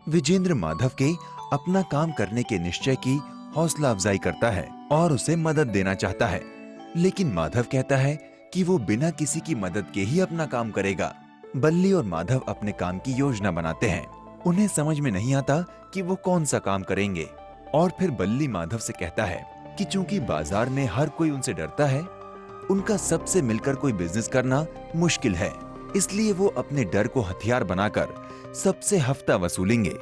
विजेंद्र माधव के अपना काम करने के निश्चय की हौसला अफजाई करता है और उसे मदद देना चाहता है, लेकिन माधव कहता है कि वो बिना किसी की मदद के ही अपना काम करेगा। बल्ली और माधव अपने काम की योजना बनाते हैं। उन्हें समझ में नहीं आता कि वो कौन सा काम करेंगे और फिर बल्ली माधव से कहता है कि चूंकि बाजार में हर कोई उनसे डरता है, उनका सबसे मिलकर कोई बिजनेस करना मुश्किल है, इसलिए वो अपने डर को हथियार बनाकर सबसे हफ्ता वसूलेंगे।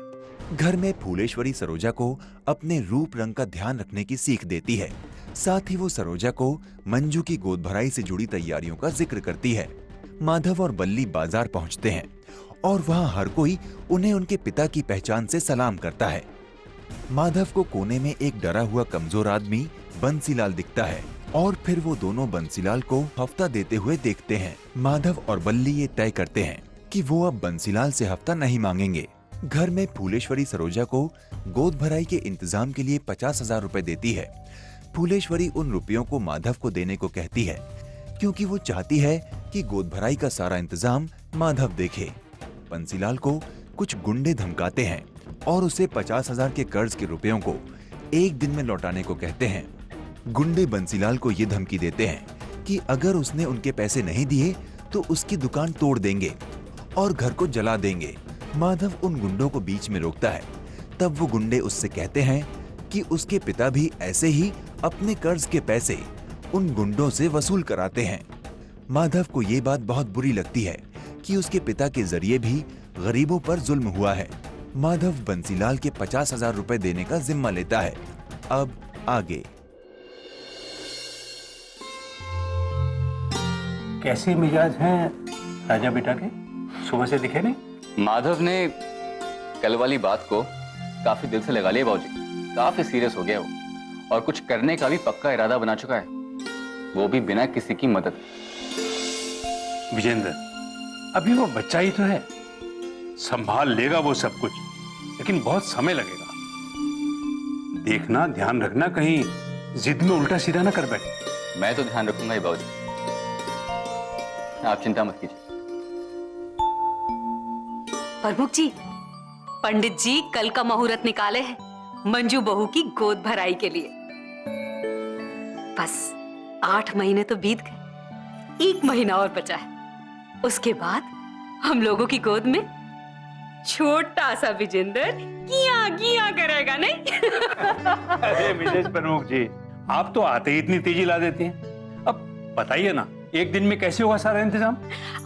घर में फूलेश्वरी सरोजा को अपने रूप रंग का ध्यान रखने की सीख देती है। साथ ही वो सरोजा को मंजू की गोद भराई से जुड़ी तैयारियों का जिक्र करती है। माधव और बल्ली बाजार पहुंचते हैं और वहां हर कोई उन्हें उनके पिता की पहचान से सलाम करता है। माधव को कोने में एक डरा हुआ कमजोर आदमी बंसीलाल दिखता है और फिर वो दोनों बंसीलाल को हफ्ता देते हुए देखते हैं। माधव और बल्ली ये तय करते हैं कि वो अब बंसीलाल से हफ्ता नहीं मांगेंगे। घर में फूलेश्वरी सरोजा को गोद भराई के इंतजाम के लिए 50,000 रुपए देती है। फूलेश्वरी उन रुपयों को माधव को देने को कहती है क्योंकि वो चाहती है कि गोद भराई का सारा इंतजाम माधव देखे। बंसीलाल को कुछ गुंडे धमकाते हैं और उसे 50,000 के कर्ज के रुपयों को एक दिन में लौटाने को कहते हैं। गुंडे बंसीलाल को ये धमकी देते हैं कि अगर उसने उनके पैसे नहीं दिए तो उसकी दुकान तोड़ देंगे और घर को जला देंगे। माधव उन गुंडों को बीच में रोकता है। तब वो गुंडे उससे कहते हैं कि उसके पिता भी ऐसे ही अपने कर्ज के पैसे उन गुंडों से वसूल कराते हैं। माधव को ये बात बहुत बुरी लगती है कि उसके पिता के जरिए भी गरीबों पर जुल्म हुआ है। माधव बंसीलाल के 50,000 रुपए देने का जिम्मा लेता है। अब आगे। कैसे मिजाज हैं राजा बेटा के? सुबह से दिखे नहीं। माधव ने कल वाली बात को काफी दिल से लगा लिया बाबूजी। काफी सीरियस हो गया वो और कुछ करने का भी पक्का इरादा बना चुका है, वो भी बिना किसी की मदद। विजेंद्र, अभी वो बच्चा ही तो है, संभाल लेगा वो सब कुछ, लेकिन बहुत समय लगेगा। देखना, ध्यान रखना कहीं जिद में उल्टा सीधा ना कर बैठे। मैं तो ध्यान रखूंगा ही बाबूजी, आप चिंता मत कीजिए। प्रमुख जी, पंडित जी कल का मुहूर्त निकाले हैं मंजू बहू की गोद भराई के लिए। बस 8 महीने तो बीत गए, 1 महीना और बचा है। उसके बाद हम लोगों की गोद में छोटा सा विजेंद्र किया किया करेगा, नहीं? अरे मिसेस प्रमुख जी, आप तो आते ही इतनी तेजी ला देती हैं। अब बताइए ना, एक दिन में कैसे होगा सारा इंतजाम?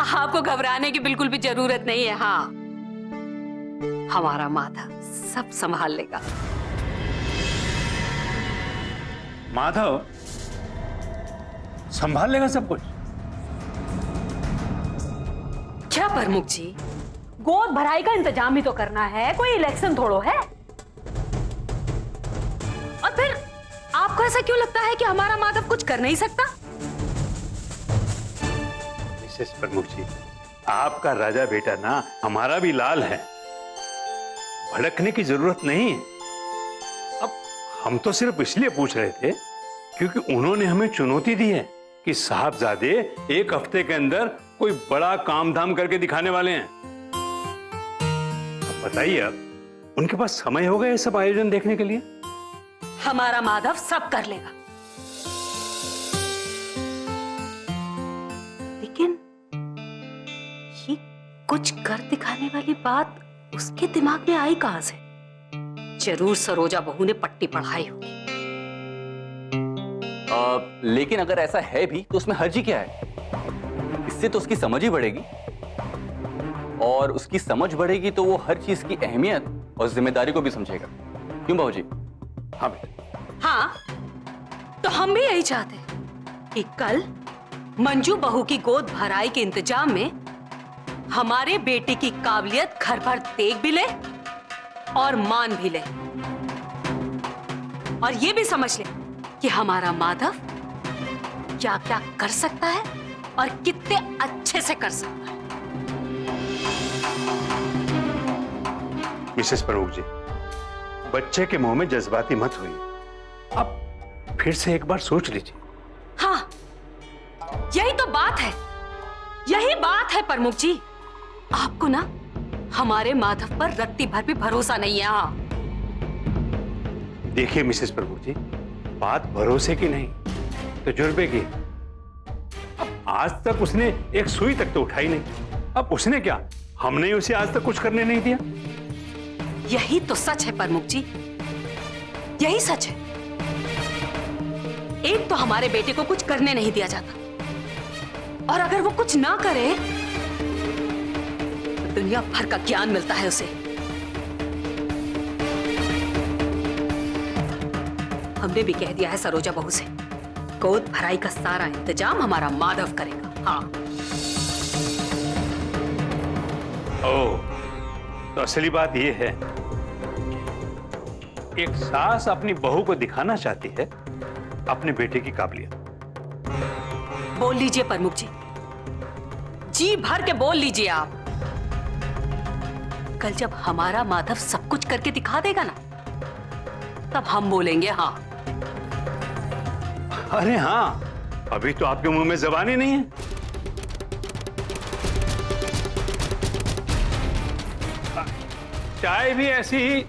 आपको घबराने की बिल्कुल भी जरूरत नहीं है। हाँ, हमारा माधव सब संभाल लेगा। माधव संभाल लेगा सब कुछ? क्या प्रमुख जी, गोद भराई का इंतजाम ही तो करना है, कोई इलेक्शन थोड़ो है। और फिर आपको ऐसा क्यों लगता है कि हमारा माधव कुछ कर नहीं सकता? मिसेस प्रमुख जी, आपका राजा बेटा ना हमारा भी लाल है, भड़कने की जरूरत नहीं है। अब हम तो सिर्फ इसलिए पूछ रहे थे क्योंकि उन्होंने हमें चुनौती दी है कि साहबजादे 1 हफ्ते के अंदर कोई बड़ा काम धाम करके दिखाने वाले हैं। अब बताइए, अब उनके पास समय होगा ये सब आयोजन देखने के लिए? हमारा माधव सब कर लेगा, लेकिन ये कुछ कर दिखाने वाली बात उसके दिमाग में आई कहां से? जरूर सरोजा बहू ने पट्टी पढ़ाई होगी। लेकिन अगर ऐसा है भी तो उसमें हर्जी क्या है? इससे तो उसकी समझ ही बढ़ेगी, और उसकी समझ बढ़ेगी तो वो हर चीज की अहमियत और जिम्मेदारी को भी समझेगा। क्यों बाबूजी? हाँ बेटा। हाँ, तो हम भी यही चाहते हैं कि कल मंजू बहू की गोद भराई के इंतजाम में हमारे बेटे की काबिलियत घर भर देख भी ले और मान भी ले, और ये भी समझ ले कि हमारा माधव क्या क्या कर सकता है और कितने अच्छे से कर सकता है। मिसेस प्रमुख जी, बच्चे के मुंह में जज्बाती मत हुई, अब फिर से एक बार सोच लीजिए। हाँ, यही तो बात है, यही बात है प्रमुख जी। आपको ना हमारे माधव पर रत्ती भर भी भरोसा नहीं है। हाँ, देखिए मिसेस प्रभु जी, बात भरोसे की नहीं, तजुर्बे की। अब आज तक उसने एक सुई तक तो उठाई नहीं। अब उसने क्या, हमने उसे आज तक कुछ करने नहीं दिया। यही तो सच है प्रमुख जी, यही सच है। एक तो हमारे बेटे को कुछ करने नहीं दिया जाता, और अगर वो कुछ ना करे तो दुनिया भर का ज्ञान मिलता है उसे। हमने भी कह दिया है सरोजा बहू से, गोद भराई का सारा इंतजाम हमारा माधव करेगा। हाँ। ओह, तो असली बात यह है, एक सास अपनी बहू को दिखाना चाहती है अपने बेटे की काबिलियत। बोल लीजिए प्रमुख जी, जी भर के बोल लीजिए आप। कल जब हमारा माधव सब कुछ करके दिखा देगा ना, तब हम बोलेंगे हाँ। अरे हाँ, अभी तो आपके मुंह में जबान ही नहीं है। चाय भी ऐसी ही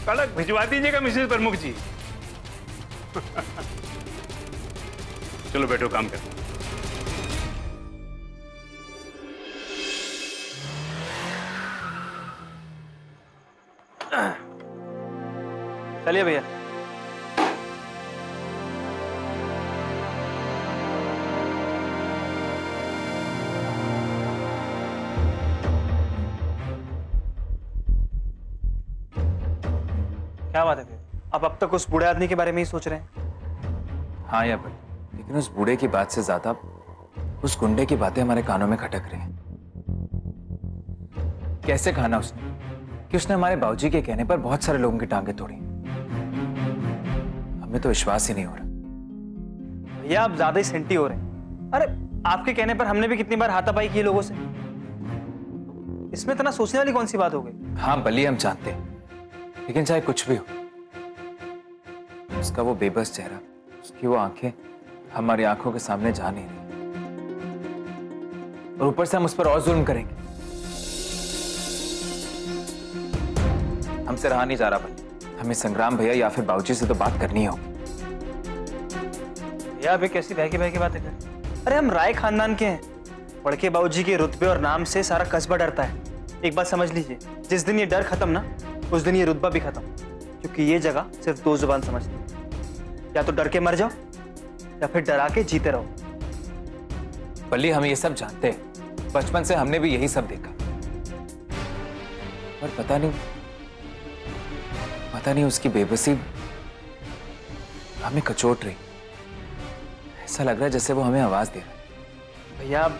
कड़क भिजवा दीजिएगा मिसेस प्रमुख जी। चलो बैठो, काम करो। चलिए भैया। क्या बात है फिर? आप अब तक उस बूढ़े आदमी के बारे में ही सोच रहे हैं? हाँ या बट, लेकिन उस बूढ़े की बात से ज्यादा उस गुंडे की बातें हमारे कानों में खटक रही हैं। कैसे खाना उसने कि उसने हमारे बाबूजी के कहने पर बहुत सारे लोगों की टांगें तोड़ी। हमें तो विश्वास ही नहीं हो रहा। भैया आप ज्यादा ही सेंटी हो रहे हैं। अरे आपके कहने पर हमने भी कितनी बार हाथापाई की लोगों से। इसमें इतना सोचने वाली कौन सी बात हो गई? हाँ बल्ली, हम जानते हैं, लेकिन चाहे कुछ भी हो, उसका वो बेबस चेहरा, उसकी वो आंखें हमारी आंखों के सामने जा नहीं रही, और ऊपर से हम उस पर और जुल्म करेंगे। हमसे रहा नहीं जा रहा बल्ली। हमें संग्राम भैया या फिर बाबूजी से तो बात करनी होगी। भैया अभी कैसी बहकी बहकी बातें कर? अरे हम राय खानदान के हैं। बड़के बाबूजी के रुतबे और नाम से सारा कस्बा डरता है। एक बात समझ लीजिए, जिस दिन ये डर खत्म ना, उस दिन ये रुतबा भी खत्म। क्योंकि ये जगह सिर्फ दो जुबान समझती है, या तो डर के मर जाओ या फिर डरा के जीते रहो। बल्ली हम ये सब जानते हैं, बचपन से हमने भी यही सब देखा, पर पता नहीं उसकी बेबसी हमें कचोट रही। ऐसा लग रहा है जैसे वो हमें आवाज दे रहा है। भैया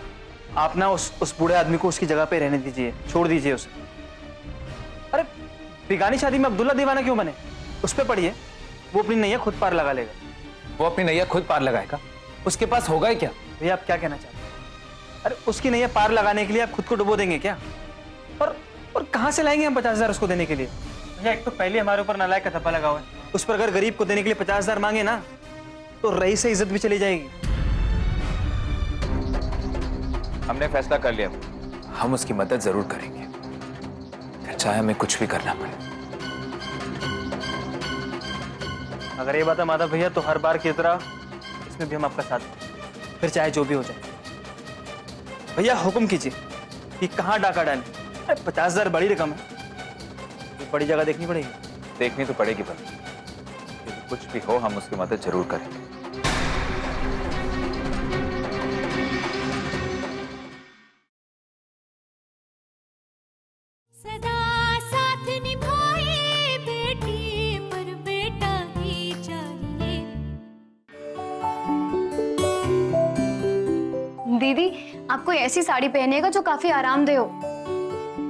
आप ना उस बूढ़े आदमी को उसकी जगह पे रहने दीजिए, छोड़ दीजिए उसे। अरे बिगानी शादी में अब्दुल्ला दीवाना क्यों बने? उस पे पढ़िए, वो अपनी नैया खुद पार लगा लेगा। वो अपनी नैया खुद पार लगाएगा? उसके पास होगा ही क्या? भैया आप क्या कहना चाहते हैं? अरे उसकी नैया पार लगाने के लिए आप खुद को डुबो देंगे क्या? और कहां से लाएंगे हम 50,000 उसको देने के लिए? भैया एक तो पहले हमारे ऊपर नालायक का धब्बा लगा हुआ है, उस पर अगर गरीब को देने के लिए 50,000 मांगे ना, तो रईस से इज्जत भी चली जाएगी। हमने फैसला कर लिया, हम उसकी मदद जरूर करेंगे, फिर चाहे हमें कुछ भी करना पड़े। अगर ये बात है माधव भैया, तो हर बार की तरह इसमें भी हम आपका साथ दें, फिर चाहे जो भी हो जाए। भैया हुक्म कीजिए कि कहाँ डाका डालें। 50,000 बड़ी रकम है, तो बड़ी जगह देखनी पड़ेगी। देखनी तो पड़ेगी बल्कि, कुछ भी हो हम उसकी मदद जरूर करेंगे। सदा साथ निभाए बेटी पर बेटा ही चाहिए। दीदी आपको ऐसी साड़ी पहनिएगा जो काफी आरामदेह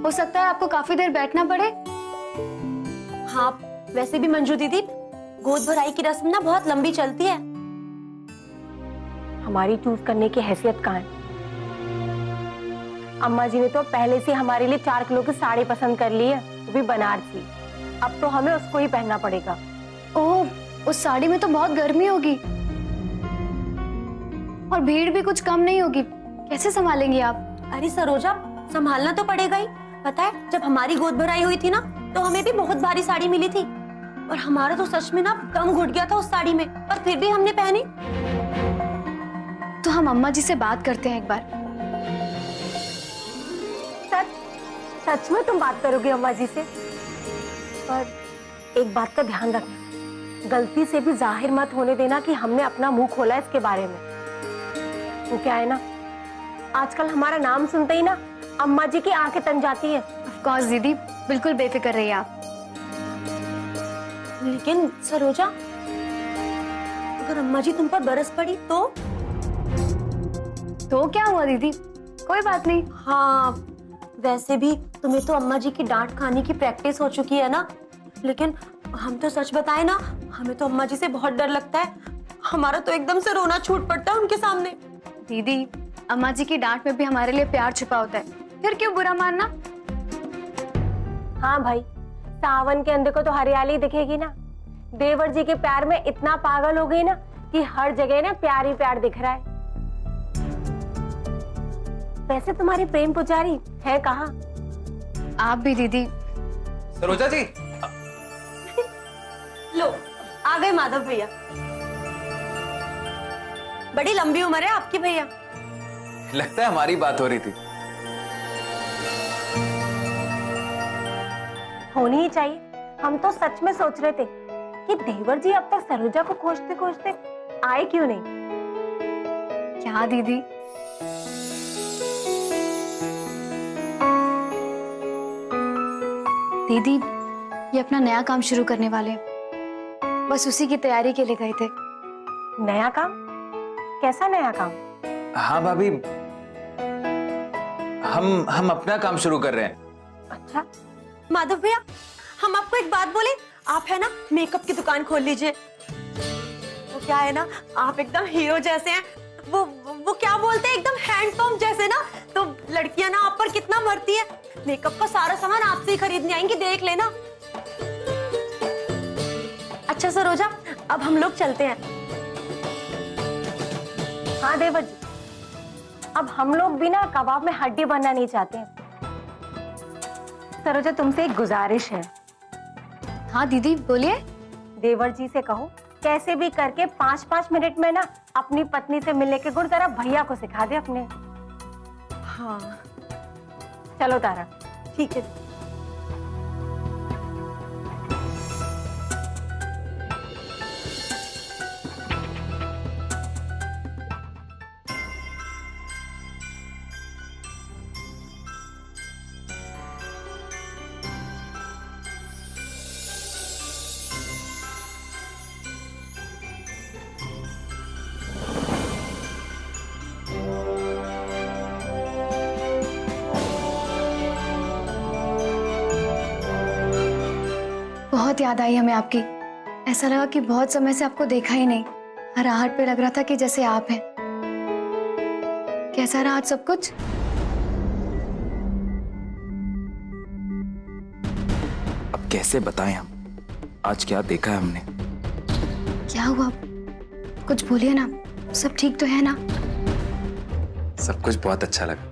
हो सकता है आपको काफी देर बैठना पड़े। हाँ वैसे भी मंजू दीदी, गोद भराई की रस्म ना बहुत लंबी चलती है। हमारी चूज करने की हैसियत कहाँ है? अम्मा जी ने तो पहले से हमारे लिए 4 किलो की साड़ी पसंद कर ली है, वो भी बनारसी। अब तो हमें उसको ही पहनना पड़ेगा। ओह, उस साड़ी में तो बहुत गर्मी होगी और भीड़ भी कुछ कम नहीं होगी, कैसे संभालेंगी आप? अरे सरोजा, संभालना तो पड़ेगा ही। पता है जब हमारी गोद भराई हुई थी ना तो हमें भी बहुत भारी साड़ी मिली थी और हमारा तो सच में ना दम घुट गया था उस साड़ी में, पर फिर भी हमने पहनी। तो हम अम्मा जी से बात करते हैं एक बार। सच में तुम बात करोगे अम्मा जी से? पर एक बात का ध्यान रखना, गलती से भी जाहिर मत होने देना कि हमने अपना मुंह खोला इसके बारे में। वो क्या है ना, आजकल हमारा नाम सुनते ही ना अम्मा जी की आंखें तन जाती है। ऑफ कोर्स दीदी, बिल्कुल बेफिक्र रहिए आप। लेकिन सरोजा, अगर अम्मा जी तुम पर बरस पड़ी तो क्या हुआ दीदी, कोई बात नहीं। हाँ, वैसे भी तुम्हें तो अम्मा जी की डांट खाने की प्रैक्टिस हो चुकी है ना, लेकिन हम तो सच बताए ना, हमें तो अम्मा जी से बहुत डर लगता है। हमारा तो एकदम से रोना छूट पड़ता है उनके सामने। दीदी, अम्मा जी की डांट में भी हमारे लिए प्यार छुपा होता है, फिर क्यों बुरा मानना। हाँ भाई, सावन के अंधे को तो हरियाली दिखेगी ना। देवर जी के प्यार में इतना पागल हो गई ना कि हर जगह ना प्यार ही प्यार दिख रहा है। वैसे तुम्हारी प्रेम पुजारी है कहाँ? आप भी दीदी। सरोजा जी, लो आ गए माधव भैया। बड़ी लंबी उम्र है आपकी भैया। लगता है हमारी बात हो रही थी। होनी ही चाहिए। हम तो सच में सोच रहे थे कि देवर जी अब तक सरोजा को खोजते खोजते आए क्यों नहीं। क्या दीदी, दीदी ये अपना नया काम शुरू करने वाले हैं, बस उसी की तैयारी के लिए गए थे। नया काम? कैसा नया काम? हाँ भाभी, हम अपना काम शुरू कर रहे हैं। अच्छा माधव भैया, हम आपको एक बात बोले, आप है ना मेकअप की दुकान खोल लीजिए। वो क्या है ना, आप एकदम हीरो जैसे हैं। वो क्या बोलते हैं, एकदम हैंडसम जैसे ना, तो लड़कियां ना आप पर कितना मरती है। मेकअप का सारा सामान आपसे ही खरीदने आएंगी, देख लेना। अच्छा सरोजा, अब हम लोग चलते हैं। हाँ देवर जी, अब हम लोग भी ना कबाब में हड्डी बनना नहीं चाहते हैं। सरोजा, तुमसे एक गुजारिश है। हाँ दीदी बोलिए। देवर जी से कहो कैसे भी करके 5-5 मिनट में ना अपनी पत्नी से मिलने के गुण जरा भैया को सिखा दे अपने। हाँ चलो तारा। ठीक है। बहुत याद आई हमें आपकी। ऐसा लगा कि बहुत समय से आपको देखा ही नहीं। हर आहट पे लग रहा था कि जैसे आप हैं। कैसा रहा आज सब कुछ? अब कैसे बताएं हम आज क्या देखा है हमने। क्या हुआ, कुछ बोलिए ना। सब ठीक तो है ना? सब कुछ बहुत अच्छा लगा।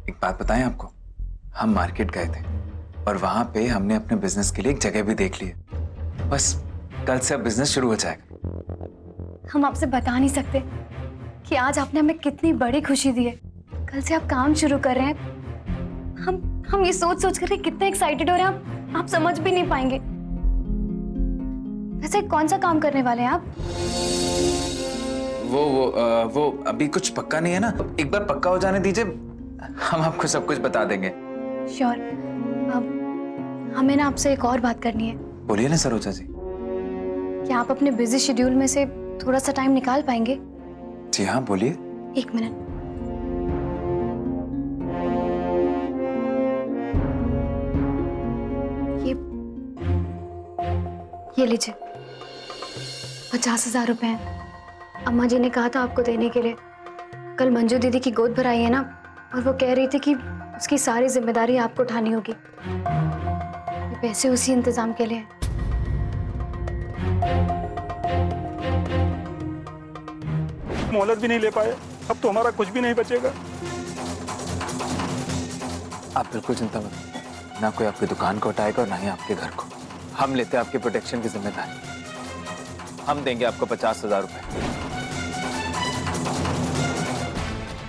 एक बात बताएं आपको, हम मार्केट गए थे और वहां पे हमने अपने बिजनेस के लिए एक जगह भी देख ली है। बस कल से अब बिजनेस शुरू हो जाएगा। हम आपसे बता नहीं सकते कि आज आपने हमें कितनी बड़ी खुशी दी है। कल से आप काम शुरू कर रहे हैं। हम ये सोच सोच कर कितने एक्साइटेड हो रहे हैं, आप समझ भी नहीं पाएंगे। वैसे कौन सा काम करने वाले हैं आप? वो अभी कुछ पक्का नहीं है ना। एक बार पक्का हो जाने दीजिए, हम आपको सब कुछ बता देंगे। श्योर। अब हमें ना आपसे एक और बात करनी है। बोलिए ना सरोजा जी। क्या आप अपने बिजी शेड्यूल में से थोड़ा सा टाइम निकाल पाएंगे? जी हाँ, बोलिए। एक मिनट। ये लीजिए, 50,000 रुपए हैं। अम्मा जी ने कहा था आपको देने के लिए। कल मंजू दीदी की गोद भराई है ना, और वो कह रही थी कि उसकी सारी जिम्मेदारी आपको उठानी होगी। ये पैसे उसी इंतजाम के लिए। मोहलत भी नहीं ले पाए, अब तो हमारा कुछ भी नहीं बचेगा। आप बिल्कुल चिंता मत। ना कोई आपकी दुकान को हटाएगा और ना ही आपके घर को। हम लेते हैं आपके प्रोटेक्शन की जिम्मेदारी। हम देंगे आपको 50,000 रुपए।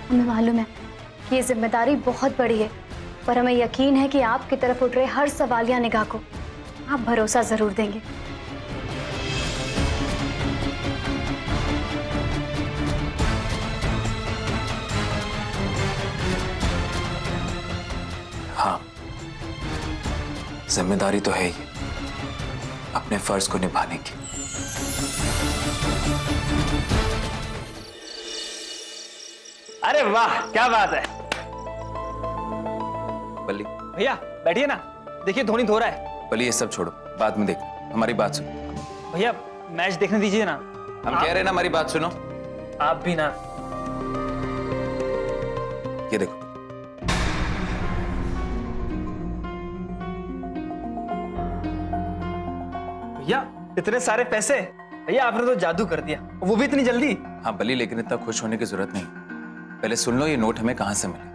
हमें मालूम है कि ये जिम्मेदारी बहुत बड़ी है, पर हमें यकीन है कि आपकी तरफ उठ रहे हर सवालिया निगाह को आप भरोसा जरूर देंगे। हाँ, जिम्मेदारी तो है ही अपने फर्ज को निभाने की। अरे वाह, क्या बात है। बल्ली, भैया बैठिए ना, देखिए धोनी धो रहा है। बल्ली ये सब छोड़ो, बाद में देख, हमारी बात सुनो। भैया मैच देखने दीजिए ना। हम कह रहे हैं ना, हमारी बात सुनो। आप भी ना। ये देखो, भैया इतने सारे पैसे, भैया आपने तो जादू कर दिया, वो भी इतनी जल्दी। हाँ बल्ली, लेकिन इतना खुश होने की जरूरत नहीं। पहले सुन लो, ये नोट हमें कहाँ से मिले।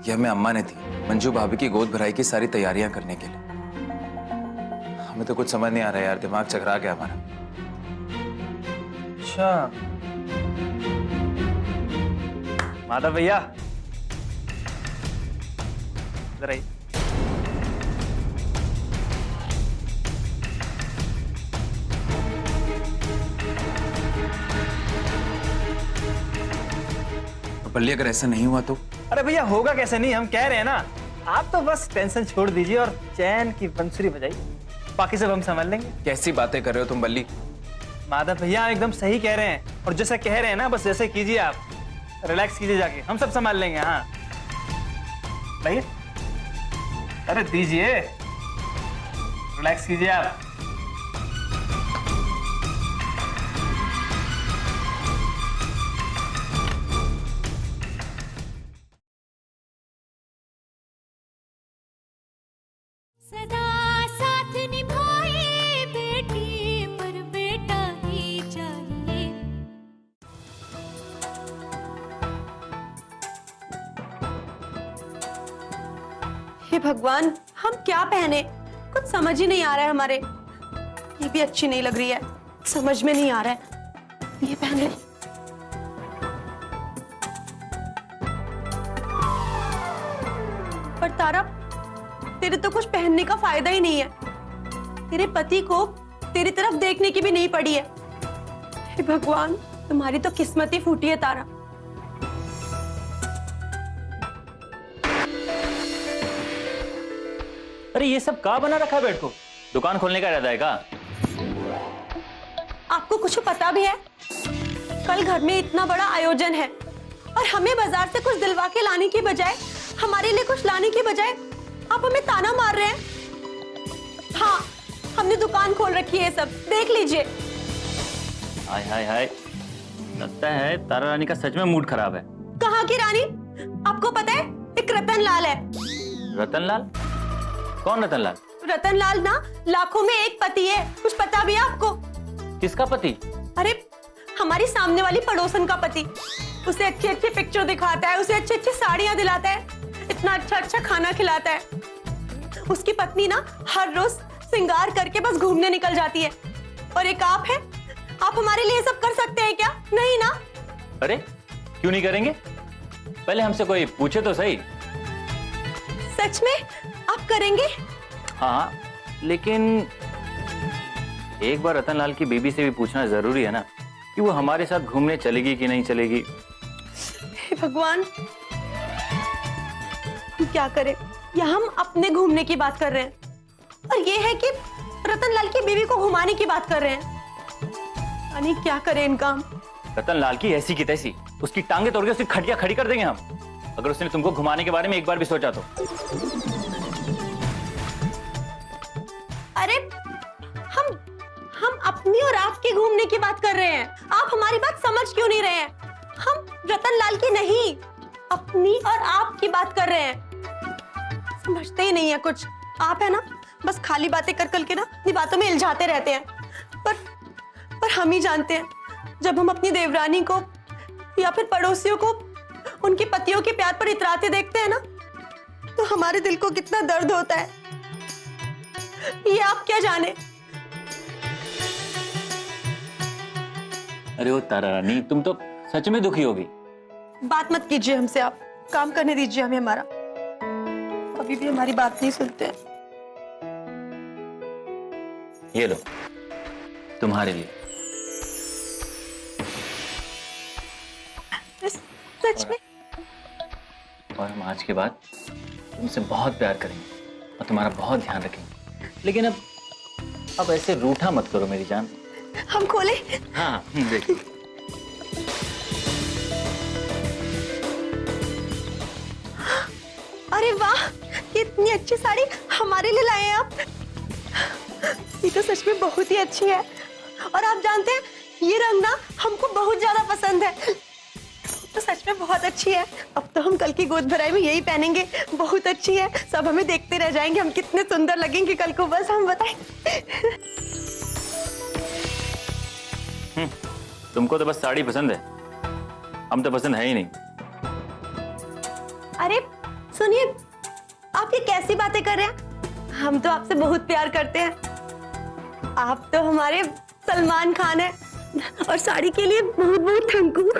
ये हमें अम्मा ने दी मंजू भाभी की गोद भराई की सारी तैयारियां करने के लिए। हमें तो कुछ समझ नहीं आ रहा यार, दिमाग चकरा गया हमारा। अच्छा माधव भैया, इधर आइए। बल्ली अगर ऐसा नहीं हुआ तो? अरे भैया होगा कैसे नहीं, हम कह रहे हैं ना। आप तो बस टेंशन छोड़ दीजिए और चैन की बंसुरी बजाइए, बाकी सब हम संभाल लेंगे। कैसी बातें कर रहे हो तुम बल्ली? माधव भैया आप एकदम सही कह रहे हैं, और जैसा कह रहे हैं ना बस वैसे कीजिए। आप रिलैक्स कीजिए, जाके हम सब संभाल लेंगे। हाँ भाई, अरे दीजिए, रिलैक्स कीजिए आप। सदा साथ निभाए बेटी पर बेटा ही चाहिए। हे भगवान, हम क्या पहने, कुछ समझ ही नहीं आ रहा है हमारे। ये भी अच्छी नहीं लग रही है, समझ में नहीं आ रहा है। ये पहन ले। पर तारा, तेरे तो कुछ पहनने का फायदा ही नहीं है। तेरे पति को तेरी तरफ देखने की भी नहीं पड़ी है। हे भगवान, तुम्हारी तो किस्मत ही फूटी है तारा। अरे ये सब कहाँ बना रखा है बेड को? दुकान खोलने का इरादा है क्या? आपको कुछ पता भी है? कल घर में इतना बड़ा आयोजन है और हमें बाजार से कुछ दिलवा के लाने की बजाय, हमारे लिए कुछ लाने की बजाय आप हमें ताना मार रहे हैं। हाँ, हमने दुकान खोल रखी है, सब देख लीजिए। हाय हाय हाय, लगता है तारा रानी का सच में मूड खराब है। कहाँ की रानी? आपको पता है, एक रतन लाल है। रतन लाल? कौन रतन लाल? रतन लाल ना लाखों में एक पति है। कुछ पता भी है आपको? किसका पति? अरे हमारी सामने वाली पड़ोसन का पति। उसे अच्छी अच्छी पिक्चर दिखाता है, उसे अच्छी अच्छी साड़ियां दिलाता है, इतना अच्छा अच्छा खाना खिलाता है। उसकी पत्नी ना हर रोज श्रृंगार करके बस घूमने निकल जाती है। और एक आप है, आप हमारे लिए सब कर सकते हैं क्या? नहीं ना? अरे क्यों नहीं करेंगे? पहले हमसे कोई पूछे तो सही। सच में आप करेंगे? हाँ, लेकिन एक बार रतन लाल की बीबी से भी पूछना जरूरी है ना कि वो हमारे साथ घूमने चलेगी कि नहीं चलेगी। हे भगवान, हम क्या करें? या हम अपने घूमने की बात कर रहे हैं और ये है कि रतन लाल की बीवी को घुमाने की बात कर रहे हैं। यानी क्या करें इनका हम? रतन लाल की ऐसी की तैसी उसकी टांगे तोड़ के उसकी खटिया खड़ी कर देंगे हम, अगर उसने तुमको घुमाने के बारे में एक बार भी सोचा तो। अरे हम अपनी और आपकी घूमने की बात कर रहे हैं। आप हमारी बात समझ क्यों नहीं रहे हैं? हम रतन लाल की नहीं, अपनी और आपकी बात कर रहे हैं। समझते ही नहीं है कुछ। आप है ना, बस खाली बातें कर के ना अपनी बातों में उलझाते रहते हैं। पर हम ही जानते हैं, जब हम अपनी देवरानी को या फिर पड़ोसियों को उनके पतियों के प्यार पर इतराते देखते हैं ना, तो हमारे दिल को कितना दर्द होता है। ये आप क्या जाने। अरे वो तारा रानी, तुम तो सच में दुखी होगी। बात मत कीजिए हमसे, आप काम करने दीजिए हमें हमारा। अभी भी हमारी बात नहीं सुनते हैं। ये लो, तुम्हारे लिए। सच में? और हम आज के बाद तुमसे बहुत प्यार करेंगे और तुम्हारा बहुत ध्यान रखेंगे। लेकिन अब ऐसे रूठा मत करो मेरी जान। हम खोले? हाँ, देखिए। अरे वाह, कितनी अच्छी साड़ी हमारे लिए लाए हैं आप। ये तो सच में बहुत ही अच्छी है। और आप जानते हैं, ये रंग ना हमको बहुत ज्यादा पसंद है। तो सच में बहुत अच्छी है। अब तो हम कल की गोद भराई में यही पहनेंगे। बहुत अच्छी है, सब हमें देखते रह जाएंगे हम कितने सुंदर लगेंगे कल को, बस हम बताएं। तुमको तो बस साड़ी पसंद है, हम तो पसंद है ही नहीं। अरे सुनिए, आप ये कैसी बातें कर रहे हैं? हम तो आपसे बहुत प्यार करते हैं। आप तो हमारे सलमान खान हैं। और साड़ी के लिए बहुत बहुत थैंक यू।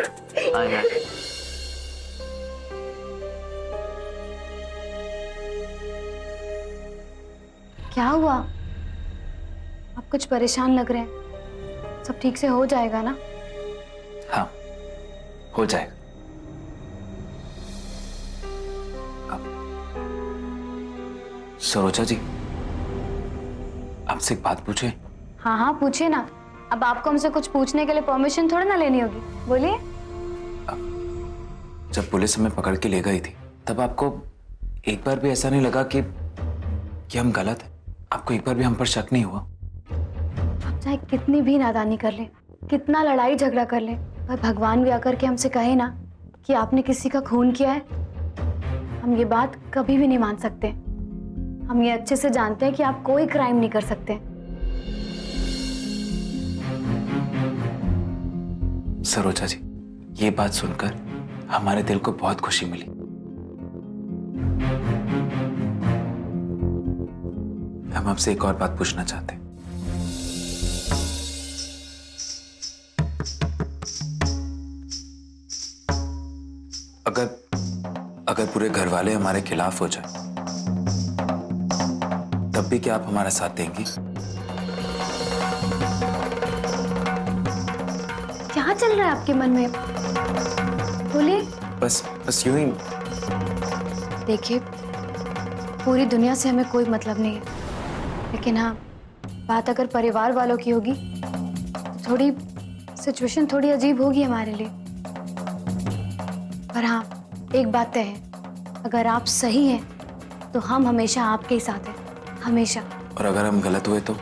क्या हुआ? आप कुछ परेशान लग रहे हैं। सब ठीक से हो जाएगा ना? हाँ, हो जाएगा। सरोजा जी, आपसे एक बात पूछे? हाँ हाँ, पूछिए ना। अब आपको हमसे कुछ पूछने के लिए परमिशन थोड़ी ना लेनी होगी, बोलिए। जब पुलिस हमें पकड़ के ले गई थी, तब आपको एक बार भी ऐसा नहीं लगा कि हम गलत हैं? आपको एक बार भी हम पर शक नहीं हुआ? आप चाहे कितनी भी नादानी कर लें, कितना लड़ाई झगड़ा कर लें, पर भगवान भी आकर के हमसे कहे ना कि आपने किसी का खून किया है, हम ये बात कभी भी नहीं मान सकते। हम ये अच्छे से जानते हैं कि आप कोई क्राइम नहीं कर सकते। सरोजा जी, ये बात सुनकर हमारे दिल को बहुत खुशी मिली। हम आपसे एक और बात पूछना चाहते हैं। अगर पूरे घर वाले हमारे खिलाफ हो जाए, तब भी क्या आप हमारा साथ देंगी? क्या चल रहा है आपके मन में? बोलिए। बस यूं ही। देखिए, पूरी दुनिया से हमें कोई मतलब नहीं है, लेकिन हाँ, बात अगर परिवार वालों की होगी तो थोड़ी सिचुएशन थोड़ी अजीब होगी हमारे लिए। पर हाँ, एक बात तय है, अगर आप सही हैं तो हम हमेशा आपके ही साथ हैं, हमेशा। और अगर हम गलत हुए तो?